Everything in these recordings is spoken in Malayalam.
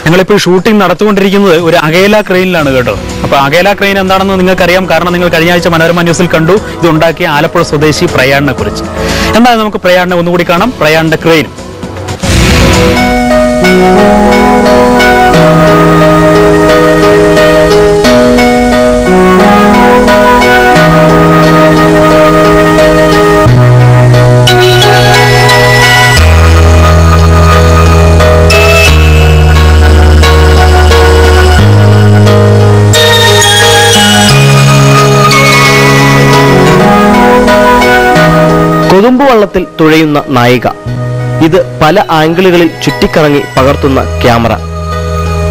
ഞങ്ങളിപ്പോൾ ഷൂട്ടിംഗ് നടത്തുകൊണ്ടിരിക്കുന്നത് ഒരു അകേല ക്രെയിനിലാണ് കേട്ടോ. അപ്പോൾ അകേല ക്രെയിൻ എന്താണെന്ന് നിങ്ങൾക്കറിയാം, കാരണം നിങ്ങൾ കഴിഞ്ഞ ആഴ്ച മനോരമ ന്യൂസിൽ കണ്ടു ഇത് ഉണ്ടാക്കിയ ആലപ്പുഴ സ്വദേശി പ്രയാണിനെ കുറിച്ച്. എന്തായാലും നമുക്ക് പ്രയാണിനെ ഒന്നുകൂടി കാണാം. പ്രയാണിന്റെ ക്രെയിൻ. കൊതുമ്പ് വള്ളത്തിൽ തുഴയുന്ന നായിക. ഇത് പല ആംഗിളുകളിൽ ചുറ്റിക്കറങ്ങി പകർത്തുന്ന ക്യാമറ.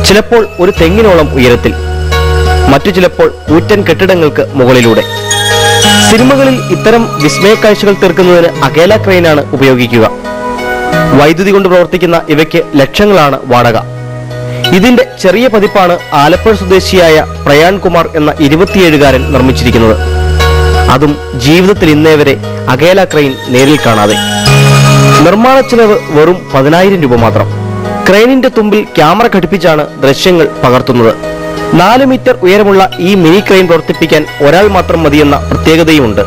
ചിലപ്പോൾ ഒരു തെങ്ങിനോളം ഉയരത്തിൽ, മറ്റു ചിലപ്പോൾ കൂറ്റൻ കെട്ടിടങ്ങൾക്ക് മുകളിലൂടെ. സിനിമകളിൽ ഇത്തരം വിസ്മയ കാഴ്ചകൾ തീർക്കുന്നതിന് അകേല ക്രെയിനാണ് ഉപയോഗിക്കുക. വൈദ്യുതി കൊണ്ട് പ്രവർത്തിക്കുന്ന ഇവയ്ക്ക് ലക്ഷങ്ങളാണ് വാടക. ഇതിന്റെ ചെറിയ പതിപ്പാണ് ആലപ്പുഴ സ്വദേശിയായ പ്രയാൺ കുമാർ എന്ന 27-കാരൻ നിർമ്മിച്ചിരിക്കുന്നത്. അതും ജീവിതത്തിൽ ഇന്നേ വരെ അകേല ക്രെയിൻ നേരിൽ കാണാതെ. നിർമ്മാണ ചെലവ് വെറും 10,000 രൂപ മാത്രം. ക്രെയിനിന്റെ തുമ്പിൽ ക്യാമറ ഘടിപ്പിച്ചാണ് ദൃശ്യങ്ങൾ പകർത്തുന്നത്. 4 മീറ്റർ ഉയരമുള്ള ഈ മിനി ക്രെയിൻ പ്രവർത്തിപ്പിക്കാൻ ഒരാൾ മാത്രം മതിയെന്ന പ്രത്യേകതയുമുണ്ട്.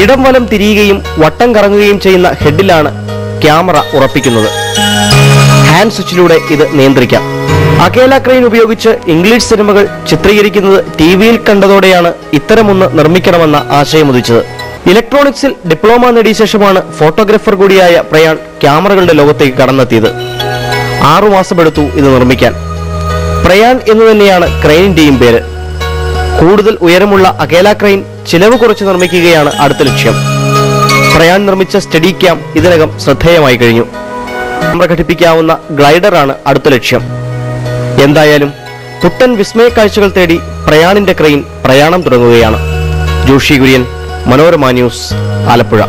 ഇടം വലം തിരിയുകയും വട്ടം കറങ്ങുകയും ചെയ്യുന്ന ഹെഡിലാണ് ക്യാമറ ഉറപ്പിക്കുന്നത്. ഹാൻഡ് സ്വിച്ചിലൂടെ ഇത് നിയന്ത്രിക്കാം. അകേല ക്രെയിൻ ഉപയോഗിച്ച് ഇംഗ്ലീഷ് സിനിമകൾ ചിത്രീകരിക്കുന്നത് ടിവിയിൽ കണ്ടതോടെയാണ് ഇത്തരമൊന്ന് നിർമ്മിക്കണമെന്ന ആശയമുദിച്ചത്. ഇലക്ട്രോണിക്സിൽ ഡിപ്ലോമ നേടിയ ശേഷമാണ് ഫോട്ടോഗ്രാഫർ കൂടിയായ പ്രയാൺ ക്യാമറകളുടെ ലോകത്തേക്ക് കടന്നെത്തിയത്. 6 മാസമെടുത്തു ഇത് നിർമ്മിക്കാൻ. പ്രയാൺ എന്ന് തന്നെയാണ് ക്രെയിനിന്റെയും പേര്. കൂടുതൽ ഉയരമുള്ള അകേല ക്രെയിൻ ചിലവ് കുറച്ച് നിർമ്മിക്കുകയാണ് അടുത്ത ലക്ഷ്യം. പ്രയാൺ നിർമ്മിച്ച സ്റ്റഡി ക്യാം ഇതിനകം ശ്രദ്ധേയമായി കഴിഞ്ഞു. ക്യാമറ ഘടിപ്പിക്കാവുന്ന ഗ്ലൈഡറാണ് അടുത്ത ലക്ഷ്യം. എന്തായാലും പുത്തൻ വിസ്മയ കാഴ്ചകൾ തേടി പ്രയാണിന്റെ ക്രെയിൻ പ്രയാണം തുടങ്ങുകയാണ്. ജോഷി കുര്യൻ, മനോരമ ന്യൂസ്, ആലപ്പുഴ.